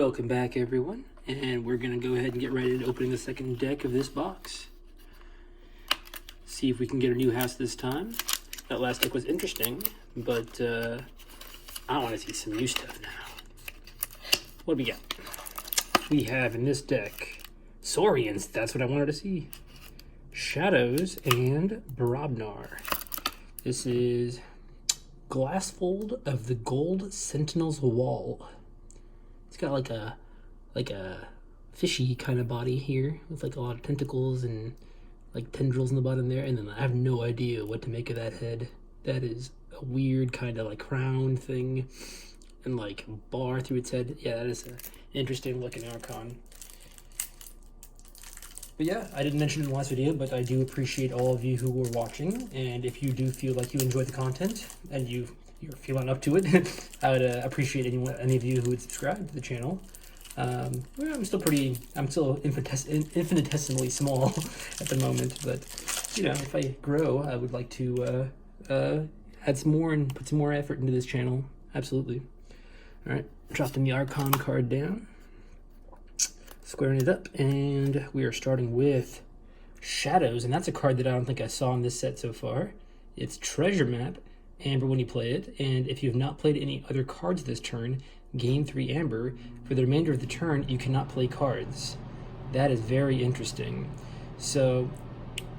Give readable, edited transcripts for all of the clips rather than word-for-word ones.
Welcome back, everyone, and we're going to go ahead and get ready to open the second deck of this box. See if we can get a new house this time. That last deck was interesting, but I want to see some new stuff now. What do we got? We have in this deck Saurians, that's what I wanted to see. Shadows and Brobnar. This is Glassfold of the Gold Sentinel's Wall. It's got like a fishy kind of body here with like a lot of tentacles and like tendrils in the bottom there, and then I have no idea what to make of that head. That is a weird kind of like crown thing and like bar through its head. Yeah, that is an interesting looking Archon. But yeah, I didn't mention it in the last video, but I do appreciate all of you who were watching, and if you do feel like you enjoyed the content and you're feeling up to it, I would appreciate any of you who would subscribe to the channel. Well, I'm still infinitesimally small at the moment, but you know, if I grow, I would like to add some more and put some more effort into this channel. Absolutely. All right, dropping the Archon card down, squaring it up, and we are starting with Shadows, and that's a card that I don't think I saw in this set so far. It's Treasure Map. Amber when you play it, and if you have not played any other cards this turn, gain 3 Amber. For the remainder of the turn, you cannot play cards. That is very interesting. So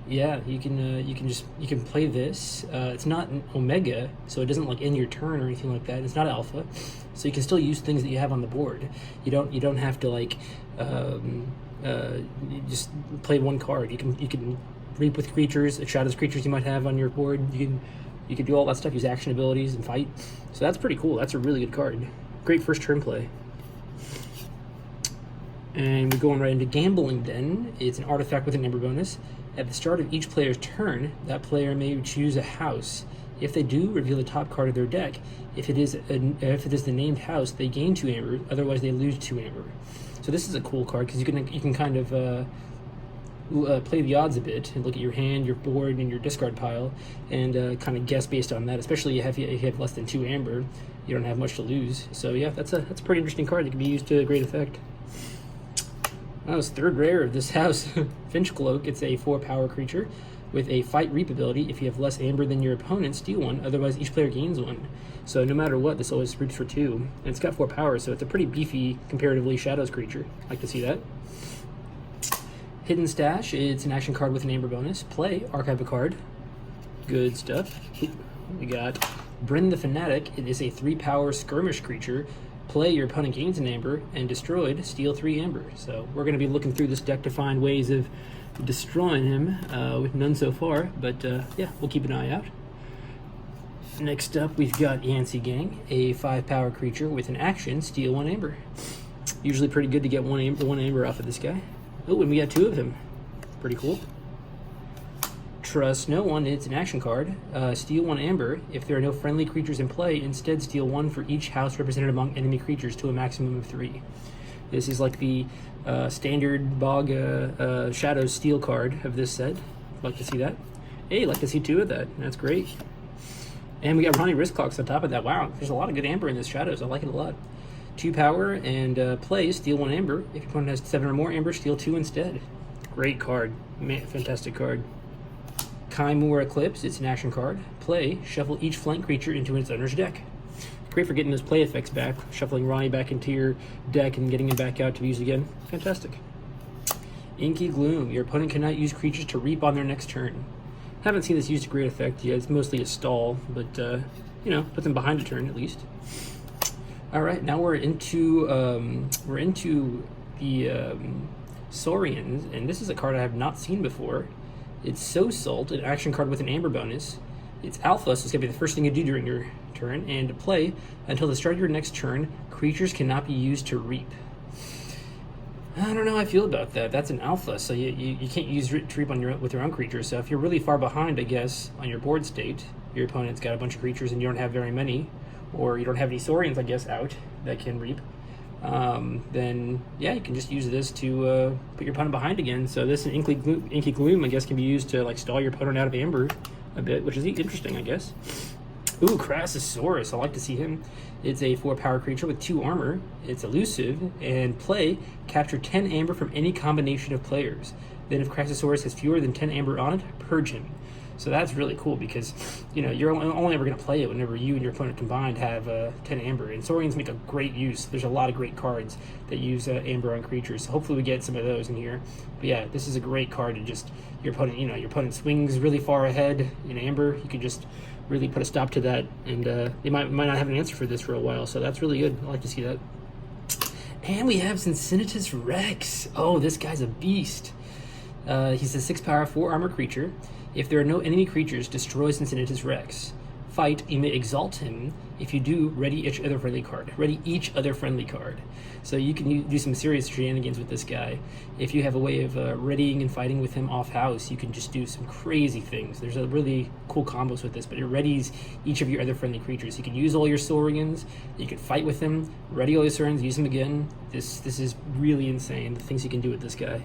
yeah, you can play this. It's not an Omega, so it doesn't like end your turn or anything like that. It's not Alpha, so you can still use things that you have on the board. You don't have to like you just play one card. You can reap with creatures, Shadows creatures you might have on your board. You can do all that stuff, use action abilities and fight. So that's pretty cool. That's a really good card. Great first turn play. And we're going right into Gambling Den. It's an artifact with an Amber bonus. At the start of each player's turn, that player may choose a house. If they do, reveal the top card of their deck. If it is the named house, they gain 2 Amber. Otherwise, they lose 2 Amber. So this is a cool card because you can kind of play the odds a bit and look at your hand, your board, and your discard pile, and kind of guess based on that. Especially if you have less than 2 Amber, you don't have much to lose. So yeah, that's a pretty interesting card that can be used to great effect. That was third rare of this house. Finchcloak. It's a 4-power creature with a fight reap ability. If you have less Amber than your opponent, steal 1. Otherwise, each player gains 1. So no matter what, this always reaps for 2. And it's got 4 power, so it's a pretty beefy, comparatively, Shadows creature. Like to see that. Hidden Stash, it's an action card with an Amber bonus. Play, archive a card. Good stuff. We got Bryn the Fanatic. It is a 3-power skirmish creature. Play, your opponent gains an Amber, and destroyed, steal 3 Amber. So we're going to be looking through this deck to find ways of destroying him, with none so far, but yeah, we'll keep an eye out. Next up, we've got Yancey Gang, a 5-power creature with an action, steal 1 Amber. Usually pretty good to get 1 Amber off of this guy. Oh, and we got 2 of him. Pretty cool. Trust No One. It's an action card. Steal 1 Amber. If there are no friendly creatures in play, instead steal 1 for each house represented among enemy creatures to a maximum of 3. This is like the standard Bog Shadows Steel card of this set. Like to see that. Hey, like to see 2 of that. That's great. And we got Ronnie Wristclocks on top of that. Wow, there's a lot of good Amber in this Shadows. I like it a lot. 2 power and play, steal 1 Amber. If your opponent has 7 or more Amber, steal 2 instead. Great card. Man, fantastic card. Kaimur Eclipse, it's an action card. Play, shuffle each flank creature into its owner's deck. Great for getting those play effects back, shuffling Ronnie back into your deck and getting him back out to be used again. Fantastic. Inky Gloom, your opponent cannot use creatures to reap on their next turn. Haven't seen this used to great effect yet. It's mostly a stall, but you know, put them behind a turn at least. All right, now we're into the Saurians, and this is a card I have not seen before. It's So Salt, an action card with an Amber bonus. It's Alpha, so it's going to be the first thing you do during your turn. And to play, until the start of your next turn, creatures cannot be used to reap. I don't know how I feel about that. That's an Alpha, so you can't use to reap with your own creatures. So if you're really far behind, I guess, on your board state, your opponent's got a bunch of creatures and you don't have very many, or you don't have any Saurians, I guess, out that can reap, then yeah, you can just use this to put your opponent behind again. So this Inky Gloom, I guess, can be used to like stall your opponent out of Amber a bit, which is interesting, I guess. Ooh, Crassosaurus. I like to see him. It's a 4-power creature with 2 armor. It's elusive, and play, capture 10 amber from any combination of players. Then if Crassosaurus has fewer than 10 amber on it, purge him. So that's really cool because, you know, you're only ever going to play it whenever you and your opponent combined have 10 amber. And Saurians make a great use. There's a lot of great cards that use amber on creatures. So hopefully we get some of those in here. But yeah, this is a great card to just, your opponent swings really far ahead in amber. You can just really put a stop to that. And they might not have an answer for this for a while. So that's really good. I like to see that. And we have Cincinnatus Rex. Oh, this guy's a beast. He's a 6-power, 4 armor creature. If there are no enemy creatures, destroy Cincinnatus Rex. Fight, you may exalt him. If you do, ready each other friendly card. Ready each other friendly card. So you can do some serious shenanigans with this guy. If you have a way of readying and fighting with him off house, you can just do some crazy things. There's a really cool combos with this, but it readies each of your other friendly creatures. You can use all your Saurians, you can fight with him, ready all your Saurians, use them again. This is really insane, the things you can do with this guy.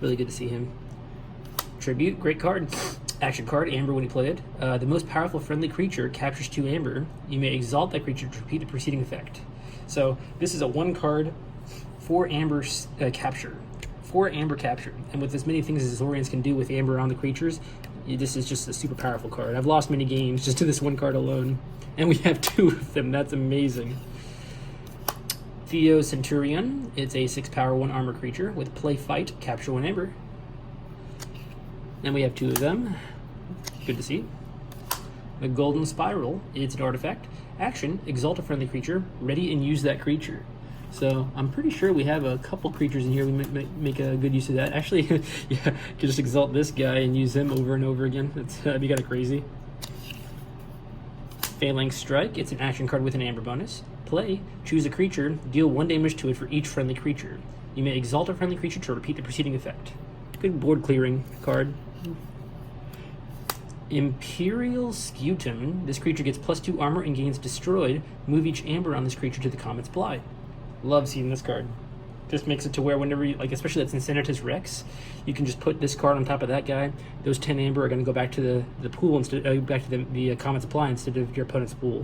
Really good to see him. Tribute, great card. Action card, amber when you play it. The most powerful friendly creature captures 2 amber. You may exalt that creature to repeat the preceding effect. So this is a 1 card, 4 amber capture. 4 amber capture. And with as many things as Saurians can do with amber on the creatures, this is just a super powerful card. I've lost many games just to this 1 card alone. And we have 2 of them. That's amazing. Theo Centurion. It's a 6-power, 1 armor creature with play fight, capture 1 amber. And we have 2 of them. Good to see. The Golden Spiral. It's an artifact. Action, exalt a friendly creature. Ready and use that creature. So I'm pretty sure we have a couple creatures in here. We might make a good use of that. Actually, yeah, could just exalt this guy and use him over and over again. That'd be kind of crazy. Phalanx Strike. It's an action card with an amber bonus. Play, choose a creature, deal 1 damage to it for each friendly creature. You may exalt a friendly creature to repeat the preceding effect. Good board clearing card. Imperial Scutum. This creature gets +2 armor and gains destroyed. Move each amber on this creature to the Comet's Bly. Love seeing this card. Just makes it to where whenever you, like, especially that's Cincinnatus Rex, you can just put this card on top of that guy. Those 10 amber are going to go back to the pool instead, back to the Comet's Bly instead of your opponent's pool.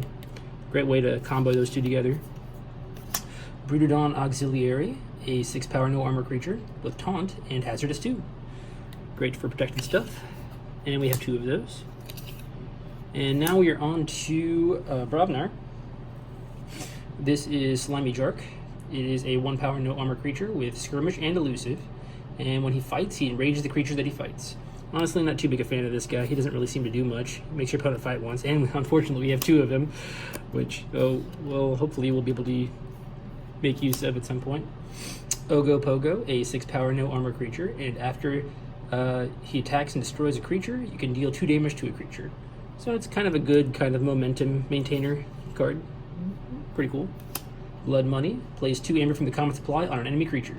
Great way to combo those 2 together. Brutodon Auxiliary, a 6-power, no armor creature with taunt and hazardous 2. Great for protected stuff. And we have 2 of those. And now we are on to Bravnar. This is Slimy Jark. It is a 1-power, no armor creature with skirmish and elusive. And when he fights, he enrages the creature that he fights. Honestly, not too big a fan of this guy. He doesn't really seem to do much. He makes your opponent fight once. And unfortunately, we have 2 of them, which, well, hopefully we'll be able to make use of at some point. Ogopogo, a 6-power, no armor creature. And after he attacks and destroys a creature, you can deal 2 damage to a creature. So it's kind of a good kind of momentum maintainer card. Pretty cool. Blood Money plays 2 amber from the Comet's Supply on an enemy creature.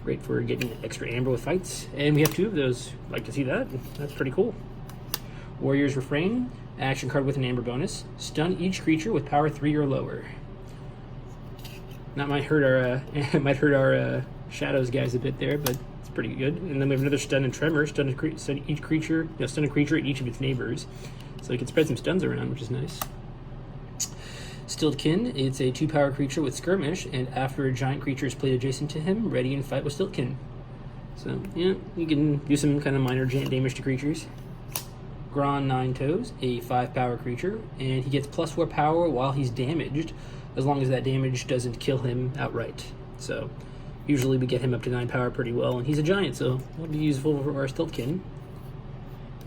Great for getting extra amber with fights. And we have 2 of those. Like to see that. That's pretty cool. Warrior's Refrain, action card with an amber bonus. Stun each creature with power 3 or lower. That might hurt our Shadows guys a bit there, but it's pretty good. And then we have another Stun and Tremor. Stun a creature at each of its neighbors. So you can spread some stuns around, which is nice. Stilled Kin, it's a 2-power creature with skirmish, and after a giant creature is played adjacent to him, ready and fight with Stilled Kin. So, yeah, you can do some kind of minor damage to creatures. Gron 9 Toes, a 5-power creature, and he gets +4 power while he's damaged, as long as that damage doesn't kill him outright. So, usually we get him up to 9 power pretty well, and he's a giant, so it'll be useful for our Stilled Kin.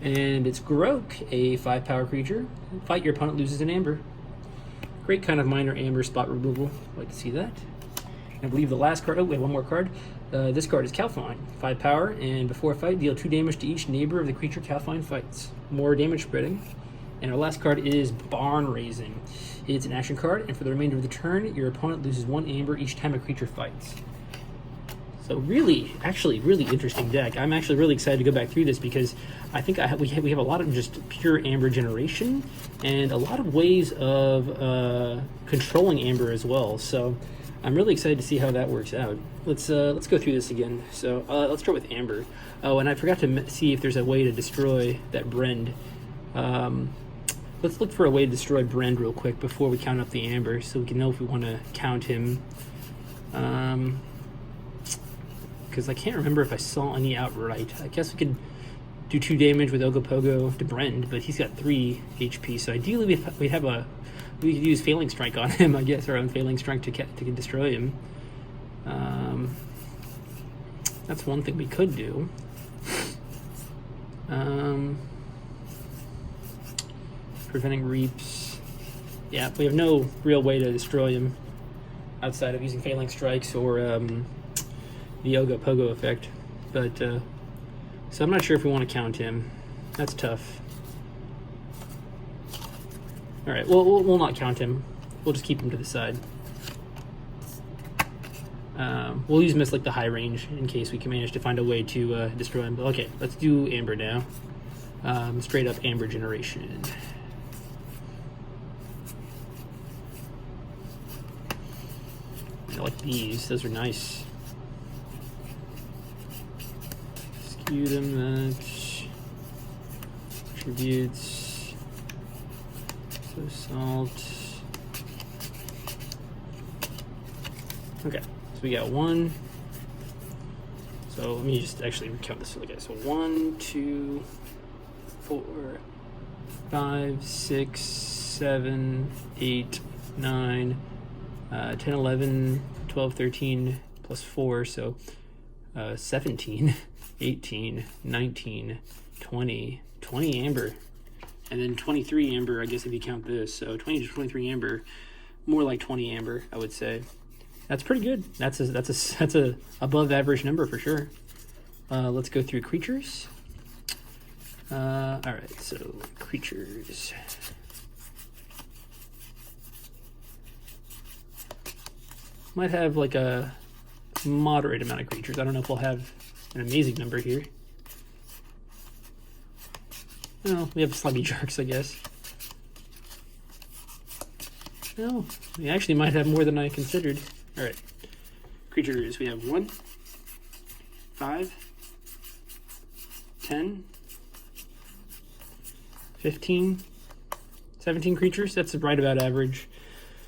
And it's Grok, a 5-power creature. Fight, your opponent loses an amber. Great kind of minor amber spot removal. Like to see that. I believe the last card, we have 1 more card. This card is Calfine, 5 power, and before a fight, deal 2 damage to each neighbor of the creature Calfine fights. More damage spreading. And our last card is Barn Raising. It's an action card, and for the remainder of the turn, your opponent loses 1 amber each time a creature fights. So really interesting deck. I'm actually really excited to go back through this because I think we have a lot of just pure amber generation and a lot of ways of controlling amber as well. So I'm really excited to see how that works out. Let's go through this again. So let's start with amber. Oh, and I forgot to see if there's a way to destroy that Brend. Let's look for a way to destroy Brand real quick before we count up the Amber, so we can know if we want to count him. Because I can't remember if I saw any outright. I guess we could do 2 damage with Ogopogo to Brand, but he's got 3 HP, so ideally we could use Failing Strike on him, I guess, or Unfailing Strike to destroy him. That's one thing we could do. Preventing Reaps. Yeah, we have no real way to destroy him outside of using Failing Strikes or the Ogopogo effect. But, so I'm not sure if we want to count him. That's tough. Alright, well, we'll not count him. We'll just keep him to the side. We'll use him as like the high range in case we can manage to find a way to destroy him. But okay, let's do Amber now. Straight up Amber generation. I like these. Those are nice. Skew them, that tributes. So salt. Okay, so we got 1. So let me just actually count this. Okay, so 1, 2, 4, 5, 6, 7, 8, 9, 10, 11, 12, 13, plus 4, so 17, 18, 19, 20 Amber, and then 23 Amber, I guess, if you count this. So 20 to 23 Amber, more like 20 Amber, I would say. That's pretty good. That's a above average number for sure. Let's go through creatures. All right, so creatures. Might have like a moderate amount of creatures. I don't know if we'll have an amazing number here. No, we have sluggy sharks, I guess. No, we actually might have more than I considered. All right, creatures. We have 1, 5, 10, 15, 17 creatures. That's right about average.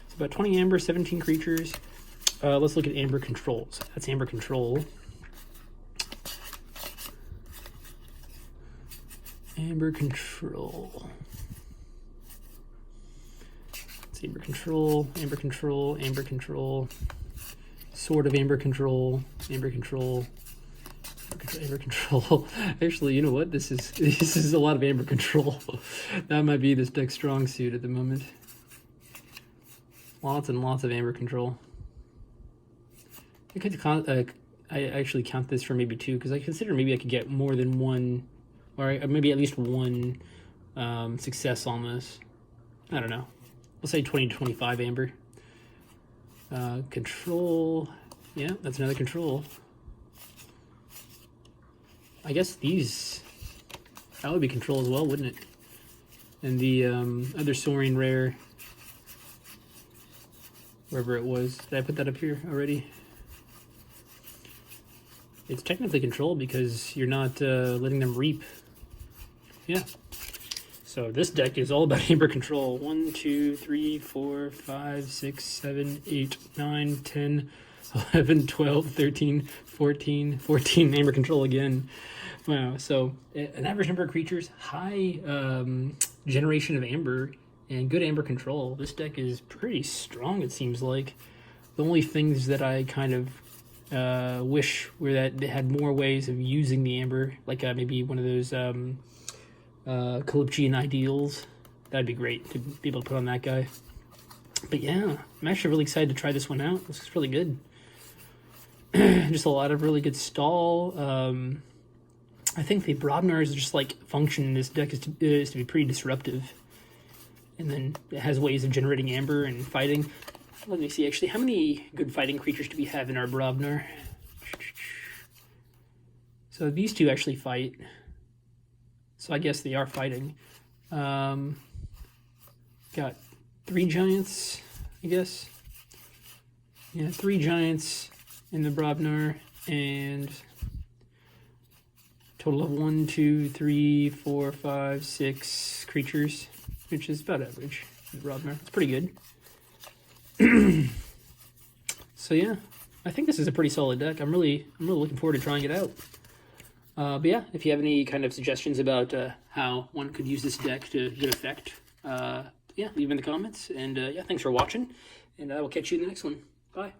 It's about 20 Amber, 17 creatures. Let's look at Amber controls. That's Amber control. Amber control. It's Amber control, Amber control, Amber control. Sort of Amber control, Amber control, Amber control. Actually, you know what? This is a lot of Amber control. That might be this deck's strong suit at the moment. Lots and lots of Amber control. I actually count this for maybe 2 because I consider maybe I could get more than 1, or maybe at least 1 success on this. I don't know. We'll say 20 to 25 Amber. Control. Yeah, that's another control. I guess that would be control as well, wouldn't it? And the other Soaring Rare, wherever it was. Did I put that up here already? It's technically control because you're not letting them reap. Yeah. So this deck is all about Amber control. 1, 2, 3, 4, 5, 6, 7, 8, 9, 10, 11, 12, 13, 14 Amber control again. Wow. So an average number of creatures, high generation of Amber, and good Amber control. This deck is pretty strong, it seems like. The only things that I kind of wish were that they had more ways of using the Amber, like maybe one of those Calyptian Ideals. That'd be great to be able to put on that guy. But yeah, I'm actually really excited to try this one out. This is really good. Just a lot of really good stall. I think the Brobnar's just like function in this deck is to be pretty disruptive. And then it has ways of generating Amber and fighting. Let me see, actually, how many good fighting creatures do we have in our Brobnar? So these two actually fight. So I guess they are fighting. Got 3 giants, I guess. Yeah, 3 giants in the Brobnar, and total of 1, 2, 3, 4, 5, 6 creatures. which is about average. Rodmer, it's pretty good. So yeah, I think this is a pretty solid deck. I'm really looking forward to trying it out. But yeah, if you have any kind of suggestions about how one could use this deck to good effect, yeah, leave in the comments. And yeah, thanks for watching, and I will catch you in the next one. Bye.